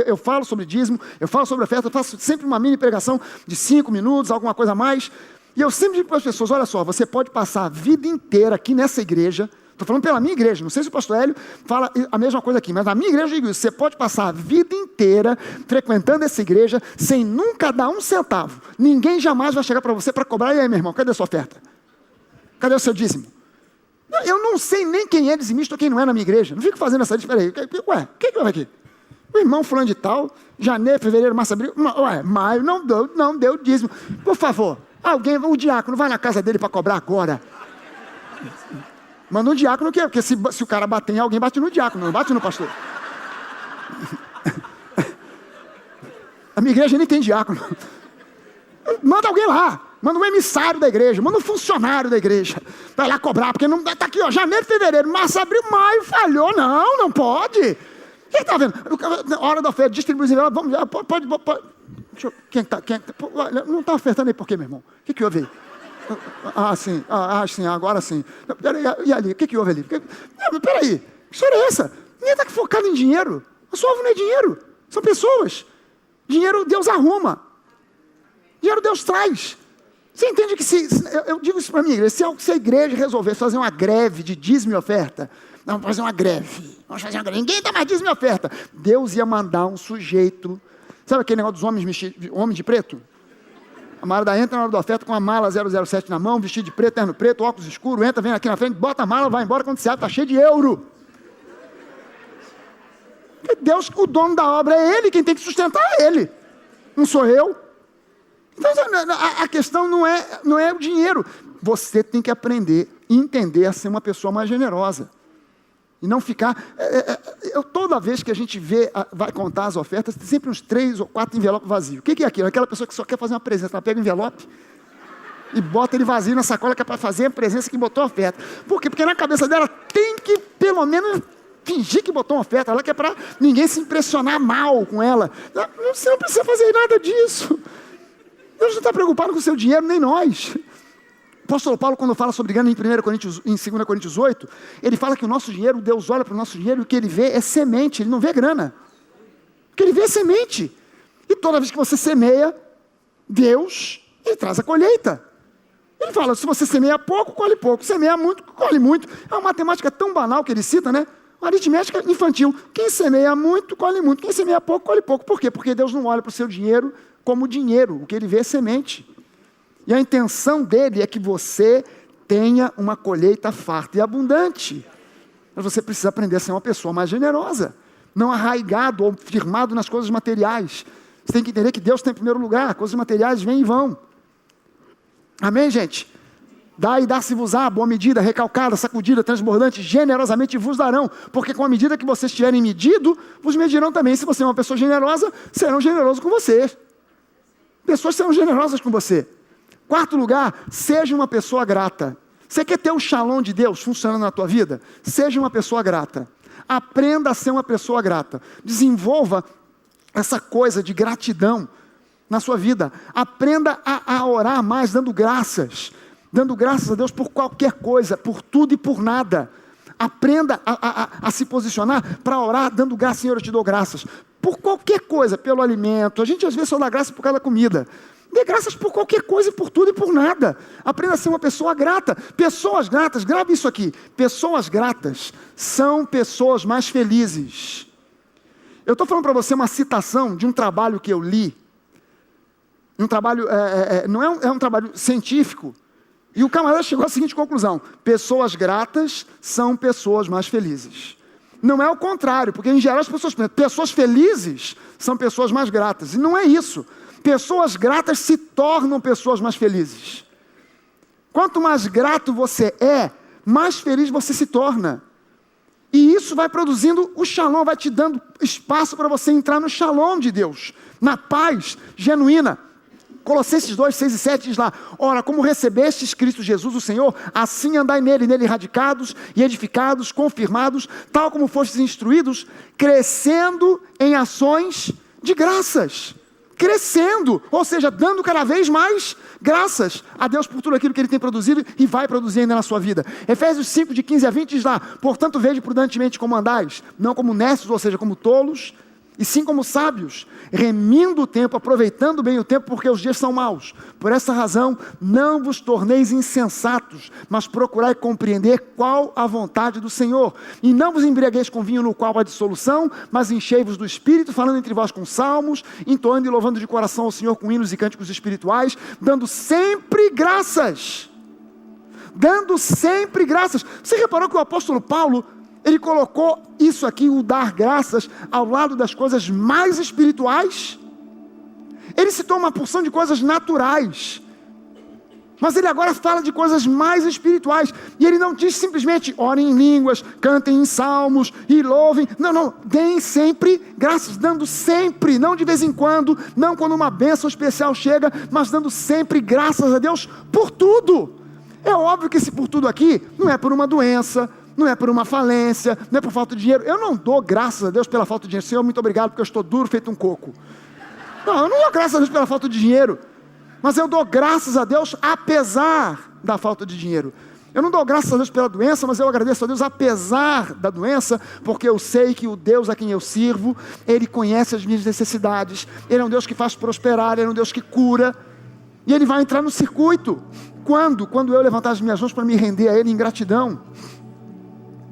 S1: eu falo sobre dízimo, eu falo sobre oferta, eu faço sempre uma mini pregação de 5 minutos, alguma coisa a mais, e eu sempre digo para as pessoas, olha só, você pode passar a vida inteira aqui nessa igreja, estou falando pela minha igreja, não sei se o pastor Hélio fala a mesma coisa aqui, mas na minha igreja eu digo isso, você pode passar a vida inteira frequentando essa igreja sem nunca dar um centavo. Ninguém jamais vai chegar para você para cobrar, e aí meu irmão, cadê a sua oferta? Cadê o seu dízimo? Eu não sei nem quem é dizimista ou quem não é na minha igreja, não fico fazendo essa lista, peraí, o que vai aqui? O irmão fulano de tal, janeiro, fevereiro, março, abril, maio, não deu dízimo. Por favor, o diácono vai na casa dele para cobrar agora. Manda um diácono, porque se o cara bater em alguém, bate no diácono, não bate no pastor. A minha igreja nem tem diácono. Manda alguém lá, manda um emissário da igreja, manda um funcionário da igreja. Vai lá cobrar, porque não está aqui, ó, janeiro, fevereiro, março, abril, maio, falhou, não pode. Quem está vendo? Hora da oferta, distribui, vamos, pode. Quem não está ofertando aí por quê, meu irmão? O que houve aí? Sim, agora sim. E ali, o que houve ali? Peraí, que história é essa? Ninguém está focado em dinheiro. O seu alvo não é dinheiro, são pessoas. Dinheiro Deus arruma. Dinheiro Deus traz. Você entende que eu digo isso para a minha igreja, se a igreja resolvesse fazer uma greve de dízimo e oferta, vamos fazer uma greve, ninguém dá mais dízimo e oferta, Deus ia mandar um sujeito, sabe aquele negócio dos homens de preto? A Mara entra na hora da oferta com a mala 007 na mão, vestido de preto, terno preto, óculos escuros, entra, vem aqui na frente, bota a mala, vai embora, quando você abre, está cheio de euro. Porque Deus, o dono da obra é Ele, quem tem que sustentar é Ele, não sou eu. Então a questão não é o dinheiro. Você tem que aprender, entender a ser uma pessoa mais generosa. E não ficar... toda vez que a gente vai contar as ofertas, tem sempre uns 3 ou 4 envelopes vazios. O que é aquilo? Aquela pessoa que só quer fazer uma presença, ela pega o envelope, E bota ele vazio na sacola, que é para fazer a presença que botou a oferta. Por quê? Porque na cabeça dela tem que, pelo menos, fingir que botou uma oferta lá, que é para ninguém se impressionar mal com ela. Você não precisa fazer nada disso. Deus não está preocupado com o seu dinheiro, nem nós. O apóstolo Paulo, quando fala sobre grana em 2 Coríntios 8, ele fala que o nosso dinheiro, Deus olha para o nosso dinheiro e o que ele vê é semente, ele não vê grana. O que ele vê é semente. E toda vez que você semeia, Deus, ele traz a colheita. Ele fala, se você semeia pouco, colhe pouco. Semeia muito, colhe muito. É uma matemática tão banal que ele cita, né? Uma aritmética infantil. Quem semeia muito, colhe muito. Quem semeia pouco, colhe pouco. Por quê? Porque Deus não olha para o seu dinheiro como dinheiro. O que ele vê é semente. E a intenção dele é que você tenha uma colheita farta e abundante. Mas você precisa aprender a ser uma pessoa mais generosa. Não arraigado ou firmado nas coisas materiais. Você tem que entender que Deus está em primeiro lugar. Coisas materiais vêm e vão. Amém, gente? Dá e dá-se-vos-á, boa medida, recalcada, sacudida, transbordante, generosamente vos darão, porque com a medida que vocês tiverem medido, vos medirão também. Se você é uma pessoa generosa, serão generosos com você. Pessoas serão generosas com você. Quarto lugar, seja uma pessoa grata. Você quer ter o shalom de Deus funcionando na tua vida? Seja uma pessoa grata. Aprenda a ser uma pessoa grata. Desenvolva essa coisa de gratidão na sua vida. Aprenda a orar mais dando graças a Deus por qualquer coisa, por tudo e por nada. Aprenda a se posicionar para orar dando graças. Senhor, eu te dou graças por qualquer coisa, pelo alimento. A gente às vezes só dá graça por causa da comida. Dê graças por qualquer coisa, por tudo e por nada. Aprenda a ser uma pessoa grata. Pessoas gratas, grave isso aqui, pessoas gratas são pessoas mais felizes. Eu estou falando para você uma citação de um trabalho que eu li. Um trabalho, não é um trabalho científico. E o camarada chegou à seguinte conclusão: pessoas gratas são pessoas mais felizes. Não é o contrário, porque em geral as pessoas felizes são pessoas mais gratas. E não é isso. Pessoas gratas se tornam pessoas mais felizes. Quanto mais grato você é, mais feliz você se torna. E isso vai produzindo o shalom, vai te dando espaço para você entrar no shalom de Deus, na paz genuína. Colossenses 2, 6 e 7 diz lá: ora, como recebestes Cristo Jesus o Senhor, assim andai nele radicados e edificados, confirmados, tal como fostes instruídos, crescendo em ações de graças. Crescendo, ou seja, dando cada vez mais graças a Deus por tudo aquilo que Ele tem produzido e vai produzir ainda na sua vida. Efésios 5, de 15 a 20 diz lá: portanto, vede prudentemente como andais, não como necios, ou seja, como tolos, e sim como sábios, remindo o tempo, aproveitando bem o tempo, porque os dias são maus. Por essa razão, não vos torneis insensatos, mas procurai compreender qual a vontade do Senhor. E não vos embriagueis com vinho no qual há dissolução, mas enchei-vos do Espírito, falando entre vós com salmos, entoando e louvando de coração ao Senhor com hinos e cânticos espirituais, dando sempre graças. Dando sempre graças. Você reparou que o apóstolo Paulo, ele colocou isso aqui, o dar graças, ao lado das coisas mais espirituais? Ele citou uma porção de coisas naturais, mas ele agora fala de coisas mais espirituais. E ele não diz simplesmente: orem em línguas, cantem em salmos e louvem. Não, deem sempre graças, dando sempre, não de vez em quando, não quando uma bênção especial chega, mas dando sempre graças a Deus por tudo. É óbvio que esse por tudo aqui não é por uma doença, não é por uma falência, não é por falta de dinheiro. Eu não dou graças a Deus pela falta de dinheiro. Senhor, muito obrigado, porque eu estou duro feito um coco. Não, eu não dou graças a Deus pela falta de dinheiro, mas eu dou graças a Deus apesar da falta de dinheiro. Eu não dou graças a Deus pela doença, mas eu agradeço a Deus apesar da doença, porque eu sei que o Deus a quem eu sirvo, Ele conhece as minhas necessidades. Ele é um Deus que faz prosperar, Ele é um Deus que cura, e Ele vai entrar no circuito. Quando eu levantar as minhas mãos para me render a Ele em gratidão.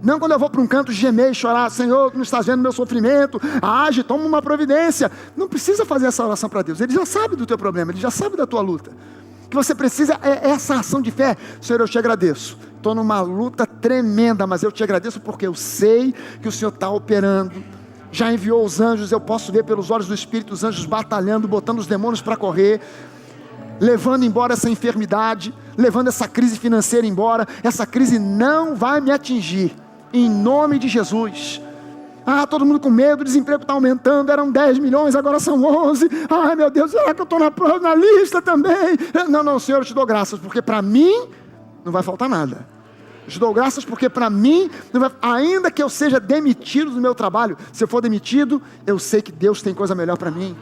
S1: Não quando eu vou para um canto gemer e chorar: Senhor, tu não estás vendo meu sofrimento, age, toma uma providência. Não precisa fazer essa oração para Deus. Ele já sabe do teu problema, Ele já sabe da tua luta. O que você precisa é essa ação de fé. Senhor, eu te agradeço. Estou numa luta tremenda, mas eu te agradeço porque eu sei que o Senhor está operando. Já enviou os anjos, eu posso ver pelos olhos do Espírito os anjos batalhando, botando os demônios para correr, levando embora essa enfermidade, levando essa crise financeira embora. Essa crise não vai me atingir. Em nome de Jesus. Todo mundo com medo, o desemprego está aumentando, eram 10 milhões, agora são 11. Ai, meu Deus, será que eu estou na lista também? Não, Senhor, eu te dou graças, porque para mim não vai faltar nada. Eu te dou graças porque para mim, ainda que eu seja demitido do meu trabalho, se eu for demitido, eu sei que Deus tem coisa melhor para mim.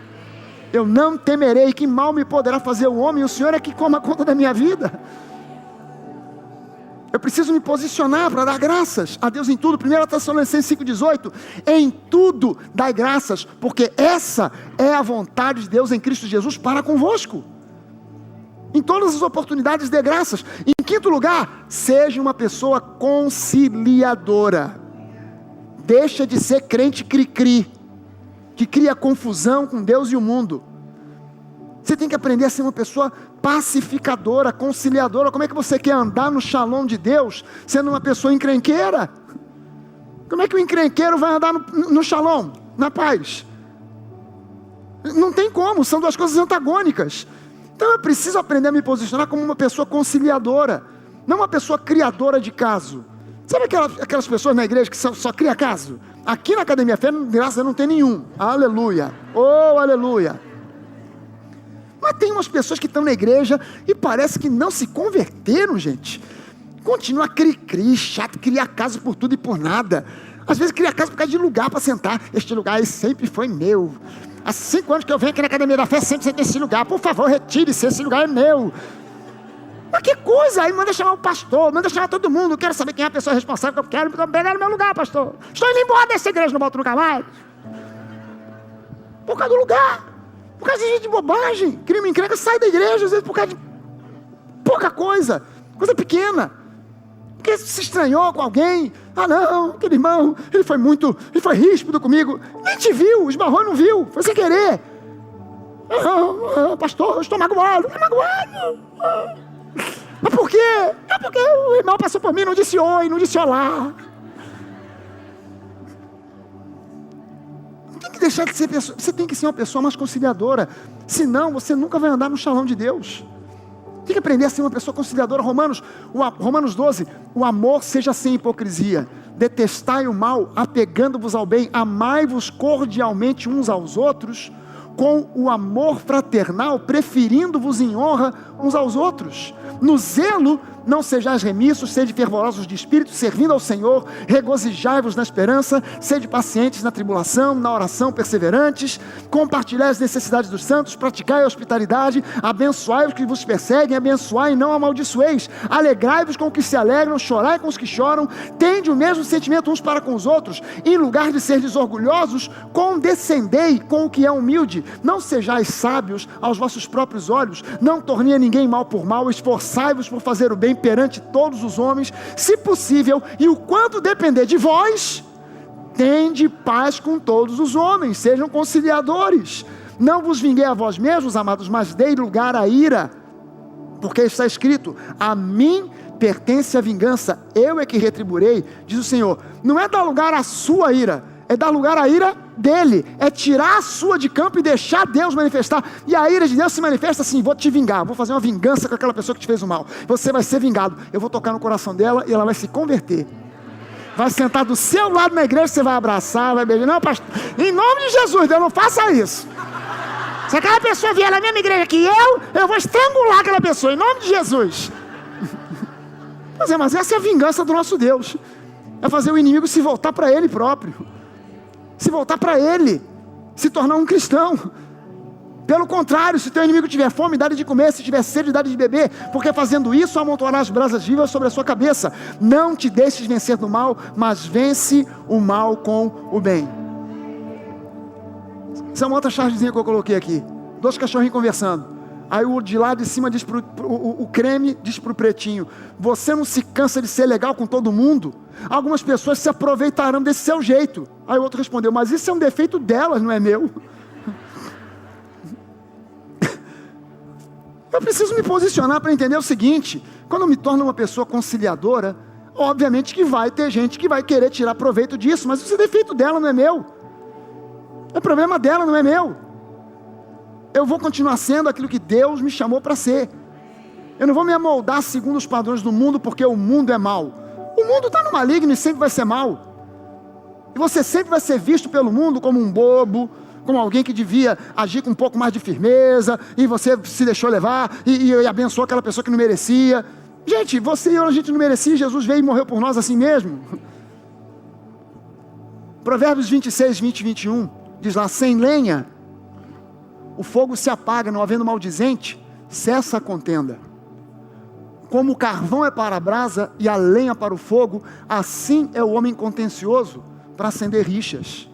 S1: Eu não temerei, que mal me poderá fazer o homem, o Senhor é que toma conta da minha vida. Eu preciso me posicionar para dar graças a Deus em tudo. 1 Tessalonicenses 5,18, em tudo dai graças, porque essa é a vontade de Deus em Cristo Jesus para convosco. Em todas as oportunidades dê graças. Em quinto lugar, seja uma pessoa conciliadora. Deixa de ser crente cri-cri, que cria confusão com Deus e o mundo. Você tem que aprender a ser uma pessoa pacificadora, conciliadora. Como é que você quer andar no shalom de Deus, sendo uma pessoa encrenqueira? Como é que o encrenqueiro vai andar no shalom, na paz? Não tem como, são duas coisas antagônicas. Então eu preciso aprender a me posicionar como uma pessoa conciliadora, não uma pessoa criadora de caso. Sabe aquelas pessoas na igreja que só cria caso? Aqui na Academia Fé, graças a Deus, não tem nenhum. Aleluia, oh aleluia. Mas tem umas pessoas que estão na igreja e parece que não se converteram, gente. Continua cri-cri, chato, cria casa por tudo e por nada. Às vezes cria casa por causa de lugar para sentar. Este lugar aí sempre foi meu. Há 5 anos que eu venho aqui na Academia da Fé, sempre sentei nesse lugar. Por favor, retire-se, esse lugar é meu. Mas que coisa, aí manda chamar o pastor, manda chamar todo mundo. Eu quero saber quem é a pessoa responsável que eu quero pegar no meu lugar, pastor. Estou indo embora dessa igreja, não volto nunca mais. Por causa do lugar. Por causa de gente de bobagem, crime encrenca, sai da igreja, às vezes por causa de pouca coisa pequena, porque se estranhou com alguém. Não, aquele irmão, ele foi ríspido comigo, nem te viu, esbarrou e não viu, foi sem querer. Pastor, eu estou magoado. Mas por quê? Porque o irmão passou por mim, não disse oi, não disse olá. Tem que deixar de ser pessoa, você tem que ser uma pessoa mais conciliadora, senão você nunca vai andar no shalom de Deus. Tem que aprender a ser uma pessoa conciliadora. Romanos 12, o amor seja sem hipocrisia, detestai o mal, apegando-vos ao bem, amai-vos cordialmente uns aos outros, com o amor fraternal, preferindo-vos em honra uns aos outros. No zelo não sejais remissos, sede fervorosos de espírito, servindo ao Senhor, regozijai-vos na esperança, sede pacientes na tribulação, na oração perseverantes, compartilhai as necessidades dos santos, praticai a hospitalidade, abençoai os que vos perseguem, abençoai e não amaldiçoeis, alegrai-vos com os que se alegram, chorai com os que choram, tende o mesmo sentimento uns para com os outros, em lugar de serdes orgulhosos, condescendei com o que é humilde, não sejais sábios aos vossos próprios olhos, não tornei a ninguém mal por mal, esforçai-vos por fazer o bem perante todos os homens, se possível, e o quanto depender de vós, tende paz com todos os homens, sejam conciliadores, não vos vinguei a vós mesmos, amados, mas dei lugar à ira, porque está escrito, a mim pertence a vingança, eu é que retribuirei, diz o Senhor. Não é dar lugar à sua ira, é dar lugar à ira dele, é tirar a sua de campo e deixar Deus manifestar. E a ira de Deus se manifesta assim: vou te vingar, vou fazer uma vingança com aquela pessoa que te fez o mal, você vai ser vingado, eu vou tocar no coração dela e ela vai se converter, vai sentar do seu lado na igreja, você vai abraçar, vai beijar. Não, pastor, em nome de Jesus, Deus, não faça isso. Se aquela pessoa vier na mesma igreja que eu vou estrangular aquela pessoa, em nome de Jesus. Mas essa é a vingança do nosso Deus, é fazer o inimigo se voltar para ele próprio, se voltar para ele, se tornar um cristão. Pelo contrário, se teu inimigo tiver fome, dá-lhe de comer, se tiver sede, dá-lhe de beber, porque fazendo isso amontoarás brasas vivas sobre a sua cabeça. Não te deixes vencer do mal, mas vence o mal com o bem. Essa é uma outra chargezinha que eu coloquei aqui, 2 cachorrinhos conversando. Aí o de lá de cima diz o creme diz pro pretinho: você não se cansa de ser legal com todo mundo? Algumas pessoas se aproveitarão desse seu jeito. Aí o outro respondeu: mas isso é um defeito delas, não é meu. Eu preciso me posicionar para entender o seguinte: quando eu me torno uma pessoa conciliadora, obviamente que vai ter gente que vai querer tirar proveito disso, mas isso é defeito dela, não é meu. É problema dela, não é meu. Eu vou continuar sendo aquilo que Deus me chamou para ser. Eu não vou me amoldar segundo os padrões do mundo, porque o mundo é mau. O mundo está no maligno e sempre vai ser mau. E você sempre vai ser visto pelo mundo como um bobo, como alguém que devia agir com um pouco mais de firmeza, e você se deixou levar, e abençoou aquela pessoa que não merecia. Gente, você e eu, a gente não merecia, Jesus veio e morreu por nós assim mesmo. Provérbios 26, 20 e 21, diz lá: sem lenha, o fogo se apaga, não havendo maldizente, cessa a contenda. Como o carvão é para a brasa e a lenha para o fogo, assim é o homem contencioso para acender rixas.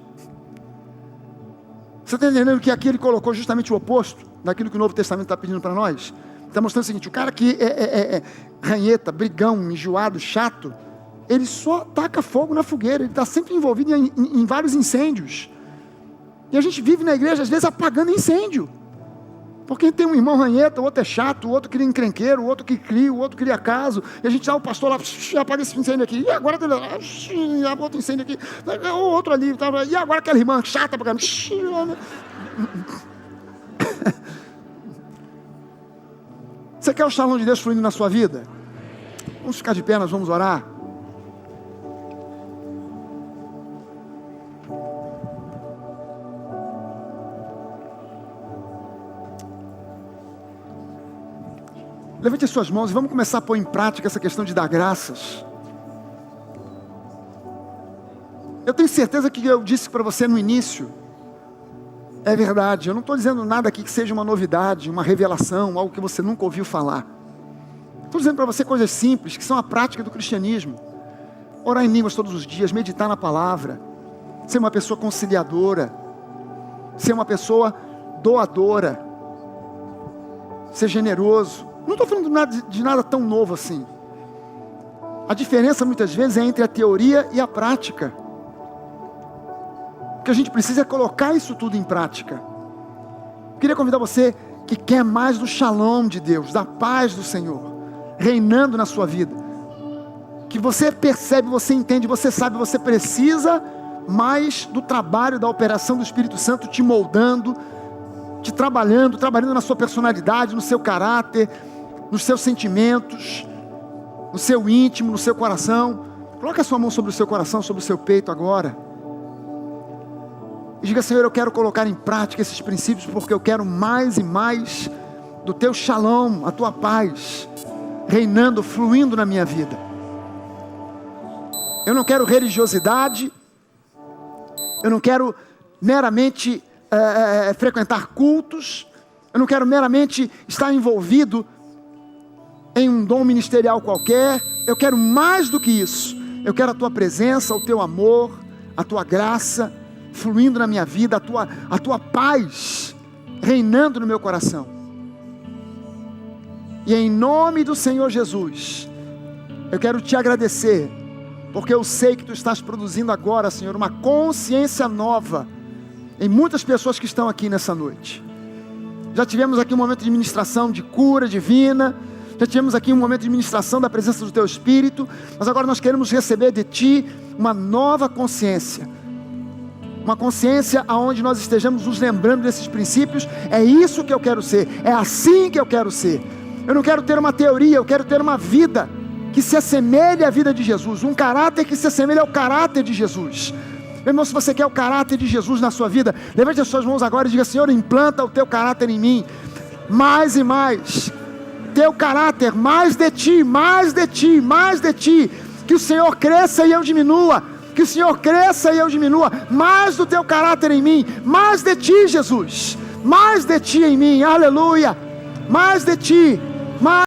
S1: Você está entendendo que aqui ele colocou justamente o oposto daquilo que o Novo Testamento está pedindo para nós? Está mostrando o seguinte: o cara que é ranheta, brigão, enjoado, chato, ele só taca fogo na fogueira, ele está sempre envolvido em vários incêndios. E a gente vive na igreja, às vezes, apagando incêndio. Porque tem um irmão ranheta, o outro é chato, o outro cria encrenqueiro, o outro que cria, o outro cria caso. E a gente dá o pastor lá, apaga esse incêndio aqui. E agora apaga outro incêndio aqui. O outro ali. E agora aquela irmã chata pra caramba. Você quer o shalom de Deus fluindo na sua vida? Vamos ficar de pé, nós vamos orar. Levante as suas mãos e vamos começar a pôr em prática essa questão de dar graças. Eu tenho certeza que eu disse para você no início, é verdade. Eu não estou dizendo nada aqui que seja uma novidade, uma revelação, algo que você nunca ouviu falar. Estou dizendo para você coisas simples, que são a prática do cristianismo. Orar em línguas todos os dias, meditar na palavra, ser uma pessoa conciliadora, ser uma pessoa doadora, ser generoso. Não estou falando de nada tão novo assim. A diferença muitas vezes é entre a teoria e a prática. O que a gente precisa é colocar isso tudo em prática. Eu queria convidar você que quer mais do shalom de Deus, da paz do Senhor, reinando na sua vida. Que você percebe, você entende, você sabe, você precisa mais do trabalho, da operação do Espírito Santo te moldando, te trabalhando na sua personalidade, no seu caráter, nos seus sentimentos, no seu íntimo, no seu coração. Coloque a sua mão sobre o seu coração, sobre o seu peito agora. E diga: Senhor, eu quero colocar em prática esses princípios, porque eu quero mais e mais do teu shalom, a tua paz, reinando, fluindo na minha vida. Eu não quero religiosidade, eu não quero meramente frequentar cultos, eu não quero meramente estar envolvido em um dom ministerial qualquer. Eu quero mais do que isso. Eu quero a tua presença, o teu amor, a tua graça fluindo na minha vida, a tua paz reinando no meu coração. E em nome do Senhor Jesus, eu quero te agradecer, porque eu sei que tu estás produzindo agora, Senhor, uma consciência nova em muitas pessoas que estão aqui nessa noite. Já tivemos aqui um momento de ministração de cura divina, já tivemos aqui um momento de ministração da presença do teu Espírito, mas agora nós queremos receber de ti uma nova consciência, uma consciência aonde nós estejamos nos lembrando desses princípios. É isso que eu quero ser, é assim que eu quero ser. Eu não quero ter uma teoria, eu quero ter uma vida que se assemelhe à vida de Jesus, um caráter que se assemelhe ao caráter de Jesus. Meu irmão, se você quer o caráter de Jesus na sua vida, levante as suas mãos agora e diga: Senhor, implanta o teu caráter em mim, mais e mais, teu caráter, mais de ti, mais de ti, mais de ti, que o Senhor cresça e eu diminua, que o Senhor cresça e eu diminua, mais do teu caráter em mim, mais de ti, Jesus, mais de ti em mim, aleluia, mais de ti, mais